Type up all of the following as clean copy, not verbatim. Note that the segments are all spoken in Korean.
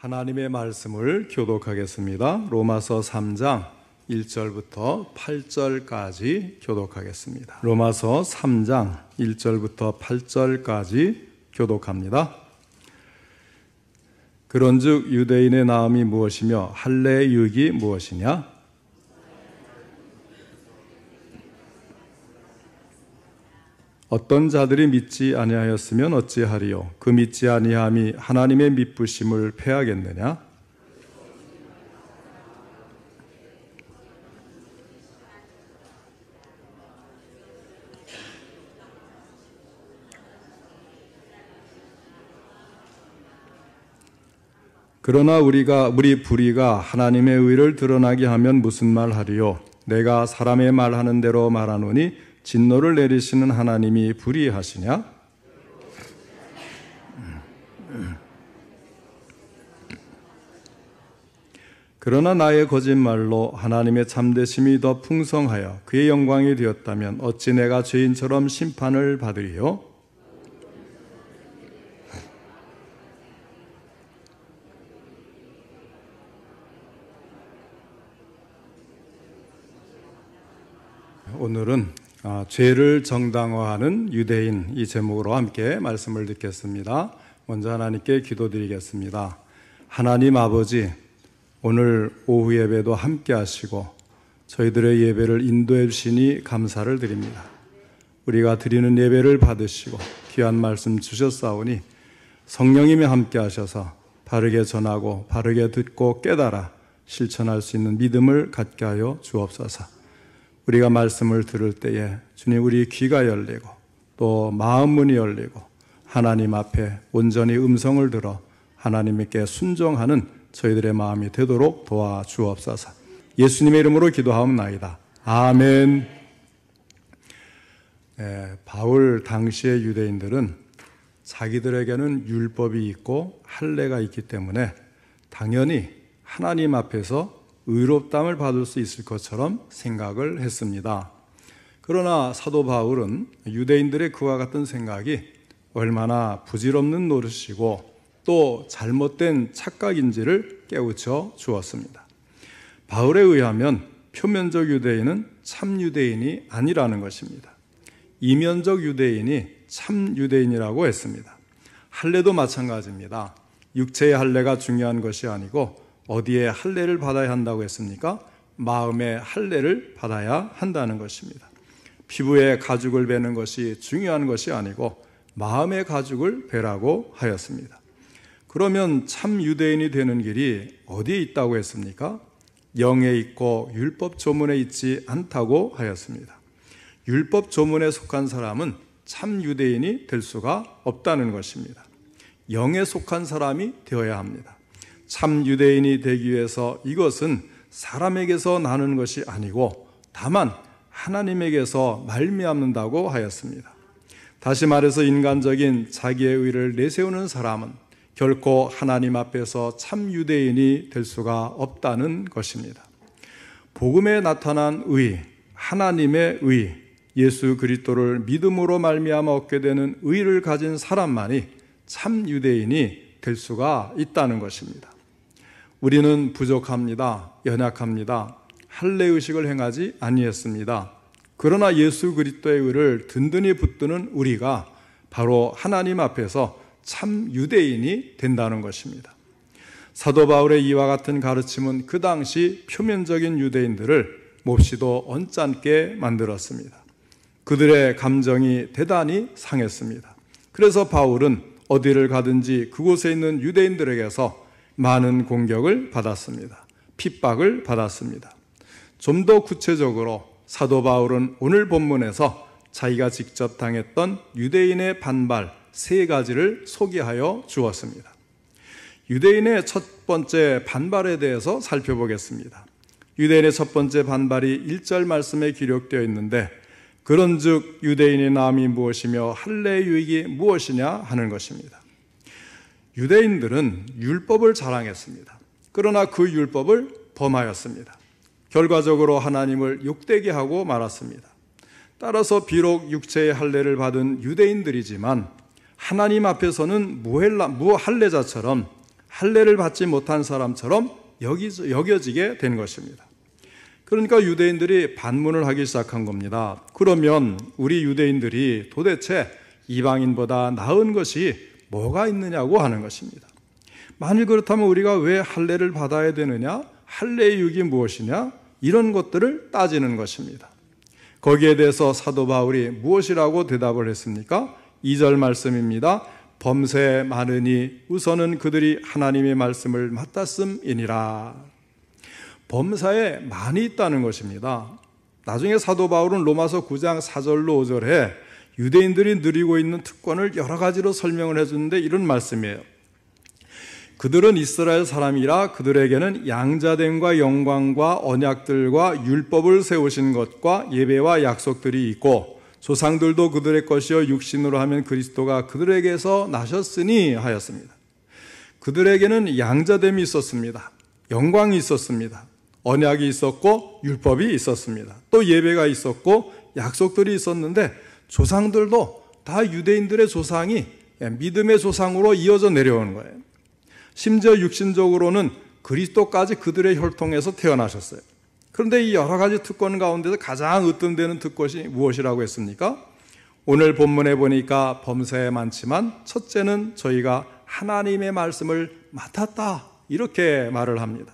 하나님의 말씀을 교독하겠습니다. 로마서 3장 1절부터 8절까지 교독하겠습니다. 로마서 3장 1절부터 8절까지 교독합니다. 그런즉 유대인의 나음이 무엇이며 할례의 유익이 무엇이냐? 어떤 자들이 믿지 아니하였으면 어찌하리요? 그 믿지 아니함이 하나님의 미쁘심을 패하겠느냐? 그러나 우리 불의가 하나님의 의를 드러나게 하면 무슨 말 하리요? 내가 사람의 말하는 대로 말하노니 진노를 내리시는 하나님이 불의하시냐? 그러나 나의 거짓말로 하나님의 참되심이 더 풍성하여 그의 영광이 되었다면 어찌 내가 죄인처럼 심판을 받으리요? 오늘은 죄를 정당화하는 유대인 이 제목으로 함께 말씀을 듣겠습니다. 먼저 하나님께 기도드리겠습니다. 하나님 아버지, 오늘 오후 예배도 함께 하시고 저희들의 예배를 인도해 주시니 감사를 드립니다. 우리가 드리는 예배를 받으시고 귀한 말씀 주셨사오니 성령님이 함께 하셔서 바르게 전하고 바르게 듣고 깨달아 실천할 수 있는 믿음을 갖게 하여 주옵소서. 우리가 말씀을 들을 때에 주님 우리 귀가 열리고 또 마음 문이 열리고 하나님 앞에 온전히 음성을 들어 하나님께 순종하는 저희들의 마음이 되도록 도와주옵소서. 예수님의 이름으로 기도하옵나이다. 아멘. 바울 당시의 유대인들은 자기들에게는 율법이 있고 할례가 있기 때문에 당연히 하나님 앞에서 의롭담을 받을 수 있을 것처럼 생각을 했습니다. 그러나 사도 바울은 유대인들의 그와 같은 생각이 얼마나 부질없는 노릇이고 또 잘못된 착각인지를 깨우쳐 주었습니다. 바울에 의하면 표면적 유대인은 참 유대인이 아니라는 것입니다. 이면적 유대인이 참 유대인이라고 했습니다. 할례도 마찬가지입니다. 육체의 할례가 중요한 것이 아니고 어디에 할례를 받아야 한다고 했습니까? 마음의 할례를 받아야 한다는 것입니다. 피부에 가죽을 베는 것이 중요한 것이 아니고 마음의 가죽을 베라고 하였습니다. 그러면 참 유대인이 되는 길이 어디에 있다고 했습니까? 영에 있고 율법 조문에 있지 않다고 하였습니다. 율법 조문에 속한 사람은 참 유대인이 될 수가 없다는 것입니다. 영에 속한 사람이 되어야 합니다. 참 유대인이 되기 위해서 이것은 사람에게서 나는 것이 아니고 다만 하나님에게서 말미암는다고 하였습니다. 다시 말해서 인간적인 자기의 의를 내세우는 사람은 결코 하나님 앞에서 참 유대인이 될 수가 없다는 것입니다. 복음에 나타난 의, 하나님의 의, 예수 그리스도를 믿음으로 말미암아 얻게 되는 의를 가진 사람만이 참 유대인이 될 수가 있다는 것입니다. 우리는 부족합니다. 연약합니다. 할례의식을 행하지 아니했습니다. 그러나 예수 그리스도의 의를 든든히 붙드는 우리가 바로 하나님 앞에서 참 유대인이 된다는 것입니다. 사도 바울의 이와 같은 가르침은 그 당시 표면적인 유대인들을 몹시도 언짢게 만들었습니다. 그들의 감정이 대단히 상했습니다. 그래서 바울은 어디를 가든지 그곳에 있는 유대인들에게서 많은 공격을 받았습니다. 핍박을 받았습니다. 좀 더 구체적으로 사도 바울은 오늘 본문에서 자기가 직접 당했던 유대인의 반발 3가지를 소개하여 주었습니다. 유대인의 첫 번째 반발에 대해서 살펴보겠습니다. 유대인의 첫 번째 반발이 1절 말씀에 기록되어 있는데 그런즉 유대인의 나음이 무엇이며 할례의 유익이 무엇이냐 하는 것입니다. 유대인들은 율법을 자랑했습니다. 그러나 그 율법을 범하였습니다. 결과적으로 하나님을 욕되게 하고 말았습니다. 따라서 비록 육체의 할례를 받은 유대인들이지만 하나님 앞에서는 무할례자처럼 할례를 받지 못한 사람처럼 여겨지게 된 것입니다. 그러니까 유대인들이 반문을 하기 시작한 겁니다. 그러면 우리 유대인들이 도대체 이방인보다 나은 것이 뭐가 있느냐고 하는 것입니다. 만일 그렇다면 우리가 왜 할례를 받아야 되느냐? 할례의 유익이 무엇이냐? 이런 것들을 따지는 것입니다. 거기에 대해서 사도 바울이 무엇이라고 대답을 했습니까? 2절 말씀입니다. 범세 많으니 우선은 그들이 하나님의 말씀을 맡았음이니라. 범사에 많이 있다는 것입니다. 나중에 사도 바울은 로마서 9장 4절로 5절에 유대인들이 누리고 있는 특권을 여러 가지로 설명을 해주는데 이런 말씀이에요. 그들은 이스라엘 사람이라 그들에게는 양자됨과 영광과 언약들과 율법을 세우신 것과 예배와 약속들이 있고 조상들도 그들의 것이요 육신으로 하면 그리스도가 그들에게서 나셨으니 하였습니다. 그들에게는 양자됨이 있었습니다. 영광이 있었습니다. 언약이 있었고 율법이 있었습니다. 또 예배가 있었고 약속들이 있었는데 조상들도 다 유대인들의 조상이 믿음의 조상으로 이어져 내려오는 거예요. 심지어 육신적으로는 그리스도까지 그들의 혈통에서 태어나셨어요. 그런데 이 여러 가지 특권 가운데서 가장 으뜸되는 특권이 무엇이라고 했습니까? 오늘 본문에 보니까 범사에 많지만 첫째는 저희가 하나님의 말씀을 맡았다 이렇게 말을 합니다.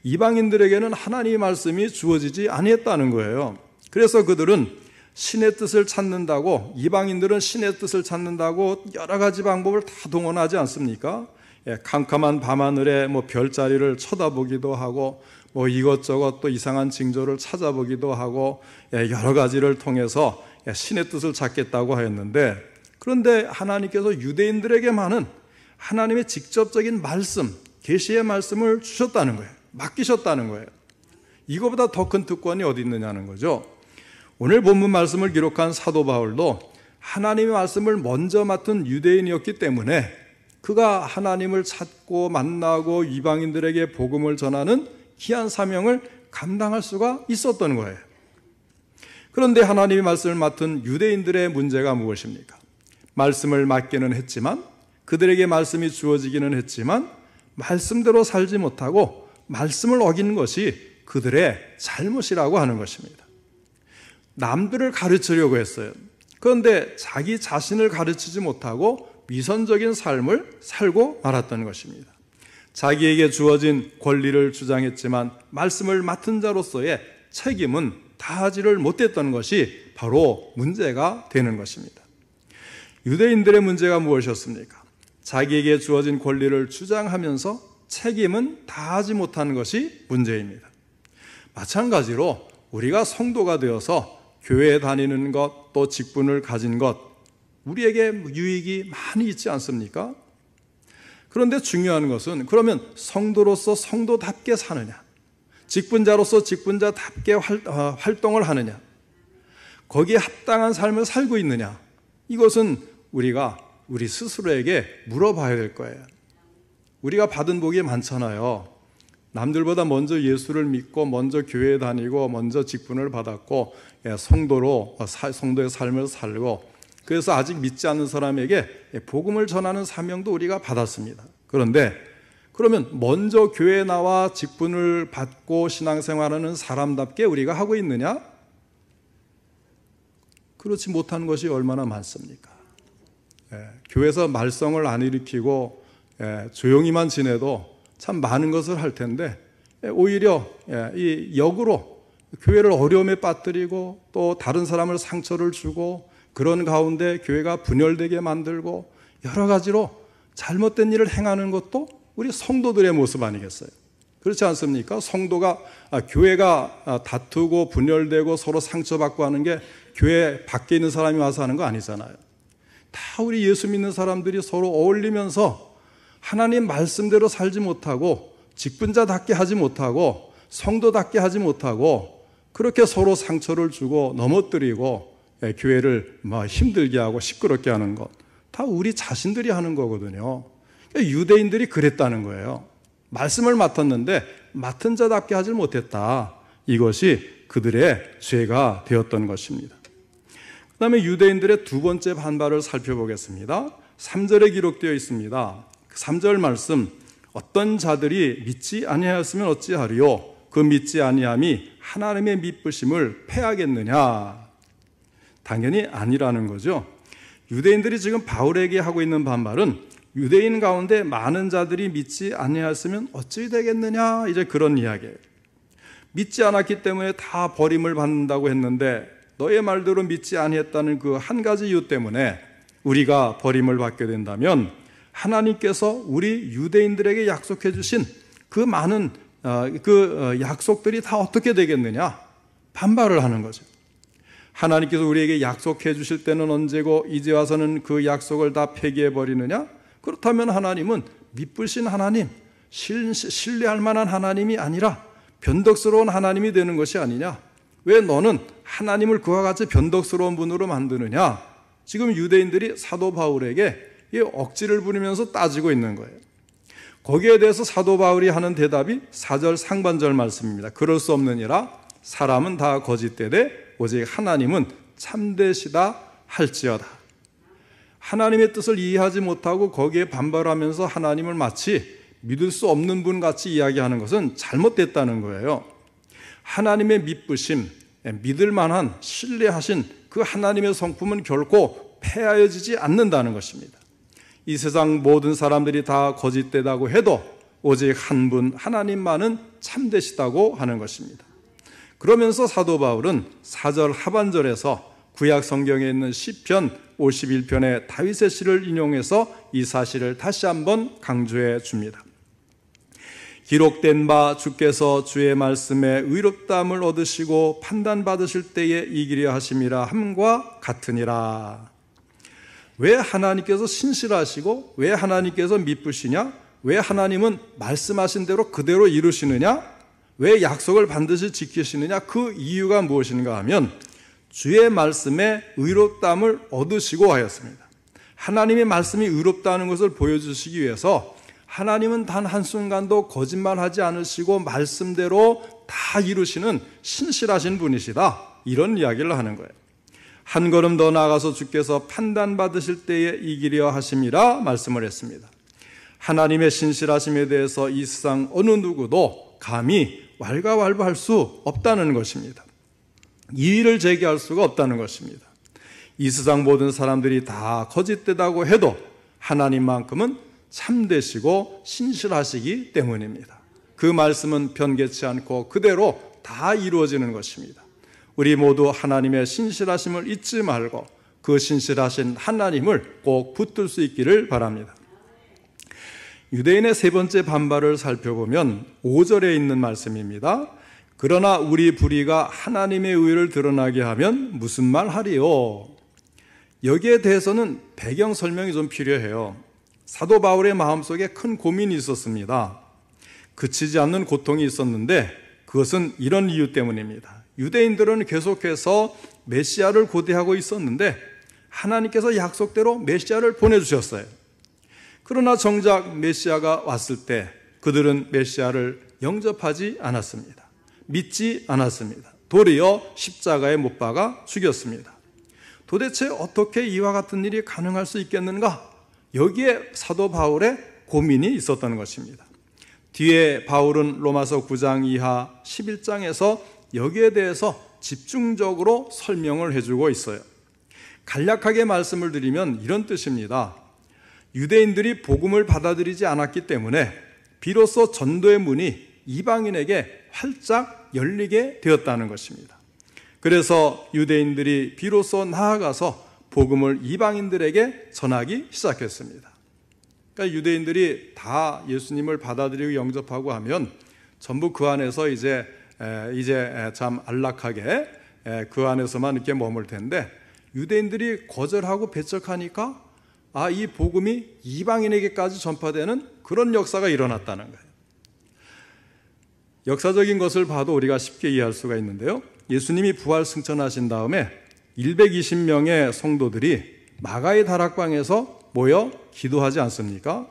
이방인들에게는 하나님의 말씀이 주어지지 아니했다는 거예요. 그래서 그들은 신의 뜻을 찾는다고, 이방인들은 신의 뜻을 찾는다고 여러 가지 방법을 다 동원하지 않습니까? 캄캄한 밤하늘에 별자리를 쳐다보기도 하고 이것저것 또 이상한 징조를 찾아보기도 하고 여러 가지를 통해서 신의 뜻을 찾겠다고 하였는데, 그런데 하나님께서 유대인들에게만은 하나님의 직접적인 말씀, 계시의 말씀을 주셨다는 거예요. 맡기셨다는 거예요. 이거보다 더 큰 특권이 어디 있느냐는 거죠. 오늘 본문 말씀을 기록한 사도 바울도 하나님의 말씀을 먼저 맡은 유대인이었기 때문에 그가 하나님을 찾고 만나고 이방인들에게 복음을 전하는 귀한 사명을 감당할 수가 있었던 거예요. 그런데 하나님의 말씀을 맡은 유대인들의 문제가 무엇입니까? 말씀을 맡기는 했지만, 그들에게 말씀이 주어지기는 했지만 말씀대로 살지 못하고 말씀을 어기는 것이 그들의 잘못이라고 하는 것입니다. 남들을 가르치려고 했어요. 그런데 자기 자신을 가르치지 못하고 위선적인 삶을 살고 말았던 것입니다. 자기에게 주어진 권리를 주장했지만 말씀을 맡은 자로서의 책임은 다하지를 못했던 것이 바로 문제가 되는 것입니다. 유대인들의 문제가 무엇이었습니까? 자기에게 주어진 권리를 주장하면서 책임은 다하지 못하는 것이 문제입니다. 마찬가지로 우리가 성도가 되어서 교회에 다니는 것, 또 직분을 가진 것, 우리에게 유익이 많이 있지 않습니까? 그런데 중요한 것은 그러면 성도로서 성도답게 사느냐, 직분자로서 직분자답게 활동을 하느냐, 거기에 합당한 삶을 살고 있느냐, 이것은 우리가 우리 스스로에게 물어봐야 될 거예요. 우리가 받은 복이 많잖아요. 남들보다 먼저 예수를 믿고 먼저 교회에 다니고 먼저 직분을 받았고 성도의 삶을 살고, 그래서 아직 믿지 않는 사람에게 복음을 전하는 사명도 우리가 받았습니다. 그런데 그러면 먼저 교회에 나와 직분을 받고 신앙생활하는 사람답게 우리가 하고 있느냐? 그렇지 못한 것이 얼마나 많습니까? 교회에서 말썽을 안 일으키고 조용히만 지내도 참 많은 것을 할 텐데 오히려 이 역으로 교회를 어려움에 빠뜨리고 또 다른 사람을 상처를 주고 그런 가운데 교회가 분열되게 만들고 여러 가지로 잘못된 일을 행하는 것도 우리 성도들의 모습 아니겠어요? 그렇지 않습니까? 교회가 다투고 분열되고 서로 상처받고 하는 게 교회 밖에 있는 사람이 와서 하는 거 아니잖아요. 다 우리 예수 믿는 사람들이 서로 어울리면서 하나님 말씀대로 살지 못하고 직분자답게 하지 못하고 성도답게 하지 못하고 그렇게 서로 상처를 주고 넘어뜨리고 교회를 힘들게 하고 시끄럽게 하는 것, 다 우리 자신들이 하는 거거든요. 유대인들이 그랬다는 거예요. 말씀을 맡았는데 맡은 자답게 하지 못했다. 이것이 그들의 죄가 되었던 것입니다. 그 다음에 유대인들의 두 번째 반발을 살펴보겠습니다. 3절에 기록되어 있습니다. 3절 말씀, 어떤 자들이 믿지 아니하였으면 어찌하리요? 그 믿지 아니함이 하나님의 미쁘심을 패하겠느냐? 당연히 아니라는 거죠. 유대인들이 지금 바울에게 하고 있는 반말은 유대인 가운데 많은 자들이 믿지 아니하였으면 어찌 되겠느냐, 이제 그런 이야기예요. 믿지 않았기 때문에 다 버림을 받는다고 했는데 너의 말대로 믿지 아니했다는 그 한 가지 이유 때문에 우리가 버림을 받게 된다면 하나님께서 우리 유대인들에게 약속해 주신 그 많은 약속들이 다 어떻게 되겠느냐? 반발을 하는 거죠. 하나님께서 우리에게 약속해 주실 때는 언제고 이제 와서는 그 약속을 다 폐기해 버리느냐? 그렇다면 하나님은 미쁘신 하나님, 신뢰할 만한 하나님이 아니라 변덕스러운 하나님이 되는 것이 아니냐? 왜 너는 하나님을 그와 같이 변덕스러운 분으로 만드느냐? 지금 유대인들이 사도 바울에게 이 억지를 부리면서 따지고 있는 거예요. 거기에 대해서 사도 바울이 하는 대답이 4절 상반절 말씀입니다. 그럴 수 없느니라 사람은 다 거짓되되 오직 하나님은 참되시다 할지어다. 하나님의 뜻을 이해하지 못하고 거기에 반발하면서 하나님을 마치 믿을 수 없는 분 같이 이야기하는 것은 잘못됐다는 거예요. 하나님의 미쁘심, 믿을 만한 신뢰하신 그 하나님의 성품은 결코 폐하여지지 않는다는 것입니다. 이 세상 모든 사람들이 다 거짓되다고 해도 오직 한 분 하나님만은 참되시다고 하는 것입니다. 그러면서 사도 바울은 4절 하반절에서 구약 성경에 있는 시편 51편의 다윗의 시를 인용해서 이 사실을 다시 한번 강조해 줍니다. 기록된 바 주께서 주의 말씀에 의롭다함을 얻으시고 판단받으실 때에 이기려 하심이라 함과 같으니라. 왜 하나님께서 신실하시고 왜 하나님께서 미쁘시냐? 왜 하나님은 말씀하신 대로 그대로 이루시느냐? 왜 약속을 반드시 지키시느냐? 그 이유가 무엇인가 하면 주의 말씀에 의롭다함을 얻으시고 하였습니다. 하나님의 말씀이 의롭다는 것을 보여주시기 위해서 하나님은 단 한순간도 거짓말하지 않으시고 말씀대로 다 이루시는 신실하신 분이시다, 이런 이야기를 하는 거예요. 한 걸음 더 나아가서 주께서 판단받으실 때에 이기려 하심이라 말씀을 했습니다. 하나님의 신실하심에 대해서 이 세상 어느 누구도 감히 왈가왈부할 수 없다는 것입니다. 이의를 제기할 수가 없다는 것입니다. 이 세상 모든 사람들이 다 거짓되다고 해도 하나님만큼은 참되시고 신실하시기 때문입니다. 그 말씀은 변개치 않고 그대로 다 이루어지는 것입니다. 우리 모두 하나님의 신실하심을 잊지 말고 그 신실하신 하나님을 꼭 붙들 수 있기를 바랍니다. 유대인의 세 번째 반발을 살펴보면 5절에 있는 말씀입니다. 그러나 우리 불의가 하나님의 의를 드러나게 하면 무슨 말 하리요? 여기에 대해서는 배경 설명이 좀 필요해요. 사도 바울의 마음속에 큰 고민이 있었습니다. 그치지 않는 고통이 있었는데 그것은 이런 이유 때문입니다. 유대인들은 계속해서 메시아를 고대하고 있었는데 하나님께서 약속대로 메시아를 보내주셨어요. 그러나 정작 메시아가 왔을 때 그들은 메시아를 영접하지 않았습니다. 믿지 않았습니다. 도리어 십자가에 못 박아 죽였습니다. 도대체 어떻게 이와 같은 일이 가능할 수 있겠는가? 여기에 사도 바울의 고민이 있었다는 것입니다. 뒤에 바울은 로마서 9장 이하 11장에서 여기에 대해서 집중적으로 설명을 해주고 있어요. 간략하게 말씀을 드리면 이런 뜻입니다. 유대인들이 복음을 받아들이지 않았기 때문에 비로소 전도의 문이 이방인에게 활짝 열리게 되었다는 것입니다. 그래서 유대인들이 비로소 나아가서 복음을 이방인들에게 전하기 시작했습니다. 그러니까 유대인들이 다 예수님을 받아들이고 영접하고 하면 전부 그 안에서 이제 참 안락하게 그 안에서만 이렇게 머물 텐데 유대인들이 거절하고 배척하니까 이 복음이 이방인에게까지 전파되는 그런 역사가 일어났다는 거예요. 역사적인 것을 봐도 우리가 쉽게 이해할 수가 있는데요. 예수님이 부활 승천하신 다음에 120명의 성도들이 마가의 다락방에서 모여 기도하지 않습니까?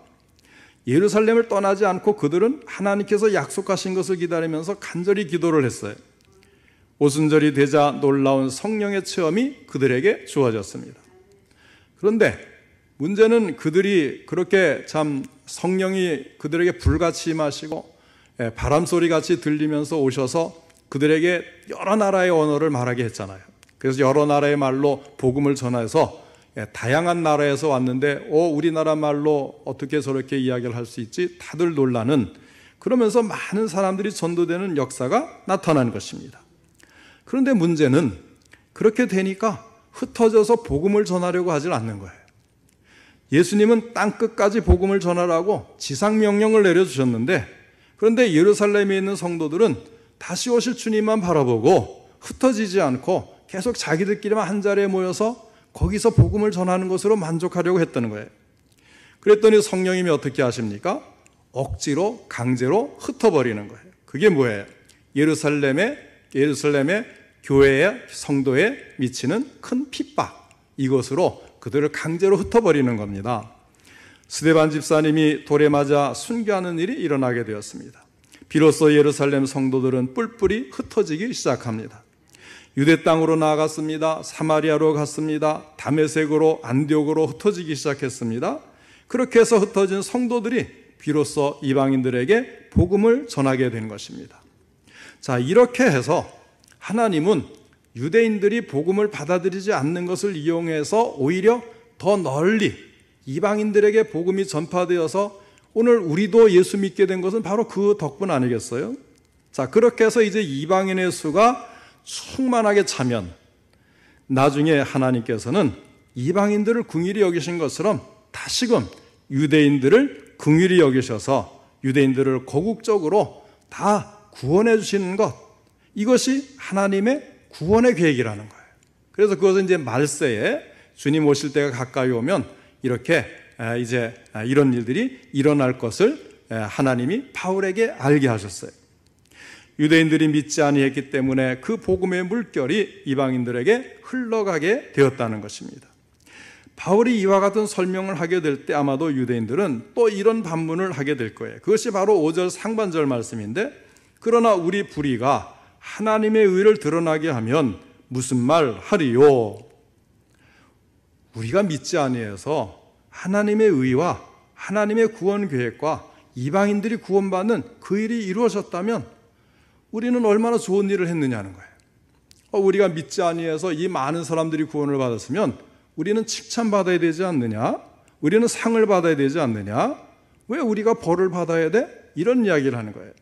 예루살렘을 떠나지 않고 그들은 하나님께서 약속하신 것을 기다리면서 간절히 기도를 했어요. 오순절이 되자 놀라운 성령의 체험이 그들에게 주어졌습니다. 그런데 문제는 그들이 그렇게 참 성령이 그들에게 불같이 임하시고 바람소리 같이 들리면서 오셔서 그들에게 여러 나라의 언어를 말하게 했잖아요. 그래서 여러 나라의 말로 복음을 전해서 다양한 나라에서 왔는데 우리나라 말로 어떻게 저렇게 이야기를 할 수 있지? 다들 놀라는, 그러면서 많은 사람들이 전도되는 역사가 나타난 것입니다. 그런데 문제는 그렇게 되니까 흩어져서 복음을 전하려고 하질 않는 거예요. 예수님은 땅끝까지 복음을 전하라고 지상명령을 내려주셨는데, 그런데 예루살렘에 있는 성도들은 다시 오실 주님만 바라보고 흩어지지 않고 계속 자기들끼리만 한 자리에 모여서 거기서 복음을 전하는 것으로 만족하려고 했다는 거예요. 그랬더니 성령님이 어떻게 하십니까? 억지로 강제로 흩어버리는 거예요. 그게 뭐예요? 예루살렘의 교회의 성도에 미치는 큰 핍박, 이것으로 그들을 강제로 흩어버리는 겁니다. 스데반 집사님이 돌에 맞아 순교하는 일이 일어나게 되었습니다. 비로소 예루살렘 성도들은 뿔뿔이 흩어지기 시작합니다. 유대 땅으로 나아갔습니다. 사마리아로 갔습니다. 다메섹으로, 안디옥으로 흩어지기 시작했습니다. 그렇게 해서 흩어진 성도들이 비로소 이방인들에게 복음을 전하게 된 것입니다. 자, 이렇게 해서 하나님은 유대인들이 복음을 받아들이지 않는 것을 이용해서 오히려 더 널리 이방인들에게 복음이 전파되어서 오늘 우리도 예수 믿게 된 것은 바로 그 덕분 아니겠어요? 자, 그렇게 해서 이제 이방인의 수가 충만하게 차면 나중에 하나님께서는 이방인들을 긍휼히 여기신 것처럼 다시금 유대인들을 긍휼히 여기셔서 유대인들을 거국적으로 다 구원해 주시는 것, 이것이 하나님의 구원의 계획이라는 거예요. 그래서 그것은 이제 말세에 주님 오실 때가 가까이 오면 이렇게 이제 이런 일들이 일어날 것을 하나님이 바울에게 알게 하셨어요. 유대인들이 믿지 아니했기 때문에 그 복음의 물결이 이방인들에게 흘러가게 되었다는 것입니다. 바울이 이와 같은 설명을 하게 될 때 아마도 유대인들은 또 이런 반문을 하게 될 거예요. 그것이 바로 5절 상반절 말씀인데, 그러나 우리 불의가 하나님의 의를 드러나게 하면 무슨 말 하리요? 우리가 믿지 아니해서 하나님의 의와 하나님의 구원 계획과 이방인들이 구원받는 그 일이 이루어졌다면 우리는 얼마나 좋은 일을 했느냐는 거예요. 우리가 믿지 아니해서 이 많은 사람들이 구원을 받았으면 우리는 칭찬받아야 되지 않느냐? 우리는 상을 받아야 되지 않느냐? 왜 우리가 벌을 받아야 돼? 이런 이야기를 하는 거예요.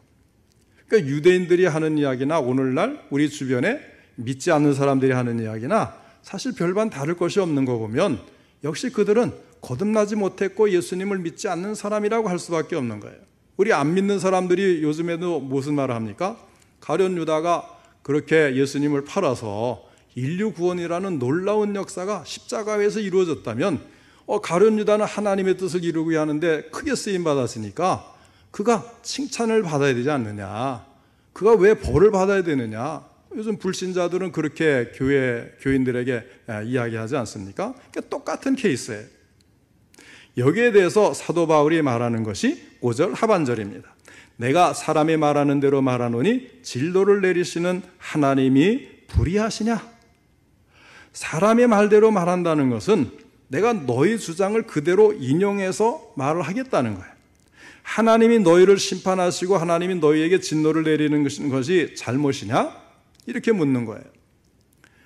그러니까 유대인들이 하는 이야기나 오늘날 우리 주변에 믿지 않는 사람들이 하는 이야기나 사실 별반 다를 것이 없는 거 보면 역시 그들은 거듭나지 못했고 예수님을 믿지 않는 사람이라고 할 수밖에 없는 거예요. 우리 안 믿는 사람들이 요즘에도 무슨 말을 합니까? 가룟 유다가 그렇게 예수님을 팔아서 인류 구원이라는 놀라운 역사가 십자가에서 이루어졌다면 가룟 유다는 하나님의 뜻을 이루고 하는데 크게 쓰임 받았으니까 그가 칭찬을 받아야 되지 않느냐, 그가 왜 벌을 받아야 되느냐. 요즘 불신자들은 그렇게 교인들에게 이야기하지 않습니까? 그러니까 똑같은 케이스예요. 여기에 대해서 사도 바울이 말하는 것이 5절 하반절입니다. 내가 사람이 말하는 대로 말하노니 진노를 내리시는 하나님이 불의하시냐? 사람의 말대로 말한다는 것은 내가 너희 주장을 그대로 인용해서 말을 하겠다는 거예요. 하나님이 너희를 심판하시고 하나님이 너희에게 진노를 내리는 것이 잘못이냐? 이렇게 묻는 거예요.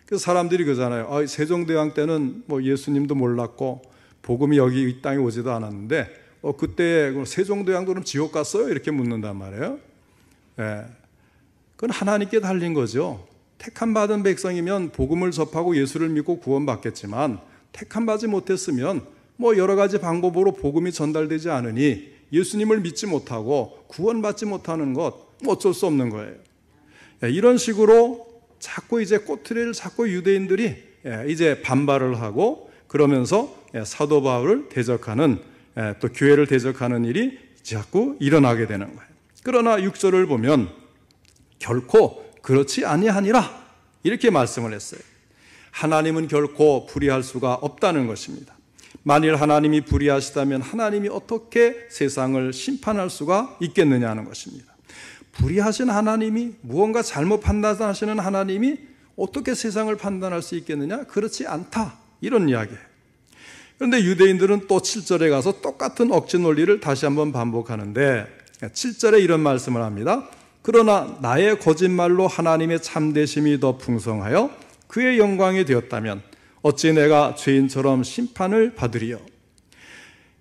그래서 사람들이 그러잖아요. 세종대왕 때는 뭐 예수님도 몰랐고 복음이 여기 이 땅에 오지도 않았는데 그때 세종대왕도 그럼 지옥 갔어요? 이렇게 묻는단 말이에요. 예. 그건 하나님께 달린 거죠. 택함 받은 백성이면 복음을 접하고 예수를 믿고 구원받겠지만 택함 받지 못했으면 뭐 여러 가지 방법으로 복음이 전달되지 않으니 예수님을 믿지 못하고 구원받지 못하는 것 어쩔 수 없는 거예요. 이런 식으로 자꾸 이제 꼬투리를 잡고 유대인들이 이제 반발을 하고 그러면서 사도 바울을 대적하는 또 교회를 대적하는 일이 자꾸 일어나게 되는 거예요. 그러나 6절을 보면 결코 그렇지 아니하니라 이렇게 말씀을 했어요. 하나님은 결코 불의할 수가 없다는 것입니다. 만일 하나님이 불의하시다면 하나님이 어떻게 세상을 심판할 수가 있겠느냐는 것입니다. 불의하신 하나님이, 무언가 잘못 판단하시는 하나님이 어떻게 세상을 판단할 수 있겠느냐? 그렇지 않다. 이런 이야기예요. 그런데 유대인들은 또 7절에 가서 똑같은 억지 논리를 다시 한번 반복하는데 7절에 이런 말씀을 합니다. 그러나 나의 거짓말로 하나님의 참되심이 더 풍성하여 그의 영광이 되었다면 어찌 내가 죄인처럼 심판을 받으리요.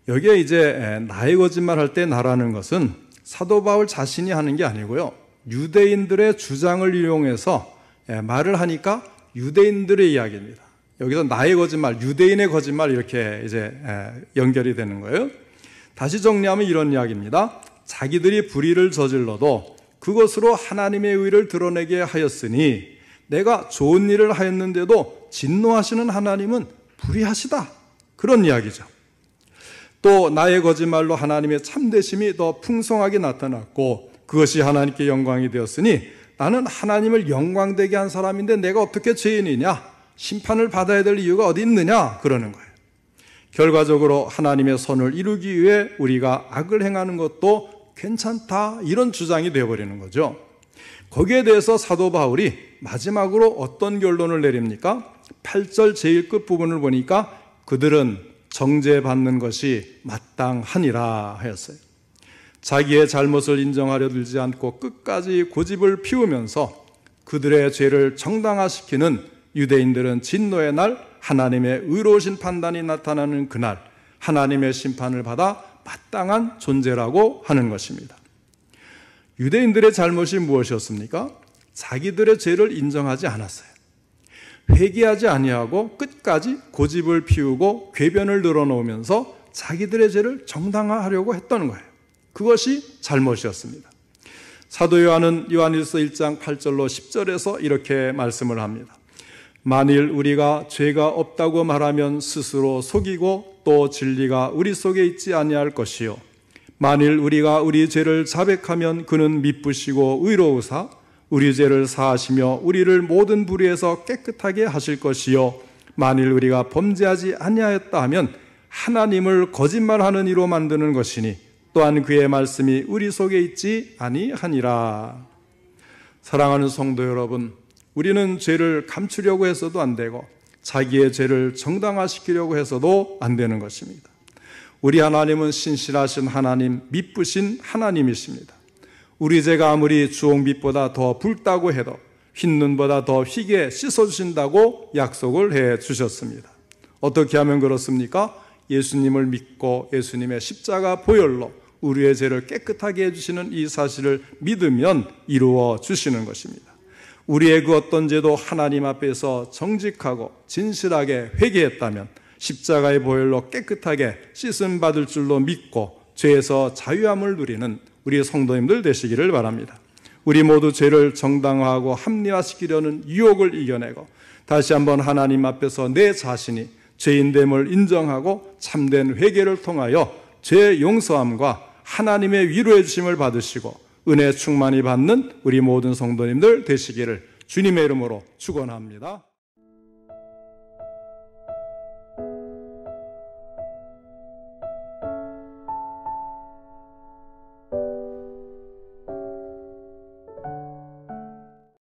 여기에 이제 나의 거짓말할 때 나라는 것은 사도 바울 자신이 하는 게 아니고요, 유대인들의 주장을 이용해서 말을 하니까 유대인들의 이야기입니다. 여기서 나의 거짓말, 유대인의 거짓말 이렇게 이제 연결이 되는 거예요. 다시 정리하면 이런 이야기입니다. 자기들이 불의를 저질러도 그것으로 하나님의 의를 드러내게 하였으니 내가 좋은 일을 하였는데도 진노하시는 하나님은 불의하시다. 그런 이야기죠. 또 나의 거짓말로 하나님의 참되심이 더 풍성하게 나타났고 그것이 하나님께 영광이 되었으니 나는 하나님을 영광되게 한 사람인데 내가 어떻게 죄인이냐? 심판을 받아야 될 이유가 어디 있느냐? 그러는 거예요. 결과적으로 하나님의 선을 이루기 위해 우리가 악을 행하는 것도 괜찮다, 이런 주장이 되어버리는 거죠. 거기에 대해서 사도 바울이 마지막으로 어떤 결론을 내립니까? 8절 제일 끝부분을 보니까 그들은 정죄받는 것이 마땅하니라 하였어요. 자기의 잘못을 인정하려 들지 않고 끝까지 고집을 피우면서 그들의 죄를 정당화시키는 유대인들은 진노의 날, 하나님의 의로우신 판단이 나타나는 그날 하나님의 심판을 받아 마땅한 존재라고 하는 것입니다. 유대인들의 잘못이 무엇이었습니까? 자기들의 죄를 인정하지 않았어요. 회개하지 아니하고 끝까지 고집을 피우고 궤변을 늘어놓으면서 자기들의 죄를 정당화하려고 했던 거예요. 그것이 잘못이었습니다. 사도 요한은 요한일서 1장 8절로 10절에서 이렇게 말씀을 합니다. 만일 우리가 죄가 없다고 말하면 스스로 속이고 또 진리가 우리 속에 있지 아니할 것이요 만일 우리가 우리 죄를 자백하면 그는 미쁘시고 의로우사 우리 죄를 사하시며 우리를 모든 불의에서 깨끗하게 하실 것이요 만일 우리가 범죄하지 아니하였다 하면 하나님을 거짓말하는 이로 만드는 것이니 또한 그의 말씀이 우리 속에 있지 아니하니라. 사랑하는 성도 여러분, 우리는 죄를 감추려고 해서도 안 되고 자기의 죄를 정당화시키려고 해서도 안 되는 것입니다. 우리 하나님은 신실하신 하나님, 미쁘신 하나님이십니다. 우리 죄가 아무리 주홍빛보다 더 붉다고 해도 흰눈보다 더 희게 씻어주신다고 약속을 해 주셨습니다. 어떻게 하면 그렇습니까? 예수님을 믿고 예수님의 십자가 보혈로 우리의 죄를 깨끗하게 해주시는 이 사실을 믿으면 이루어 주시는 것입니다. 우리의 그 어떤 죄도 하나님 앞에서 정직하고 진실하게 회개했다면 십자가의 보혈로 깨끗하게 씻음 받을 줄로 믿고 죄에서 자유함을 누리는 우리 성도님들 되시기를 바랍니다. 우리 모두 죄를 정당화하고 합리화시키려는 유혹을 이겨내고 다시 한번 하나님 앞에서 내 자신이 죄인됨을 인정하고 참된 회개를 통하여 죄 용서함과 하나님의 위로해 주심을 받으시고 은혜 충만히 받는 우리 모든 성도님들 되시기를 주님의 이름으로 축원합니다.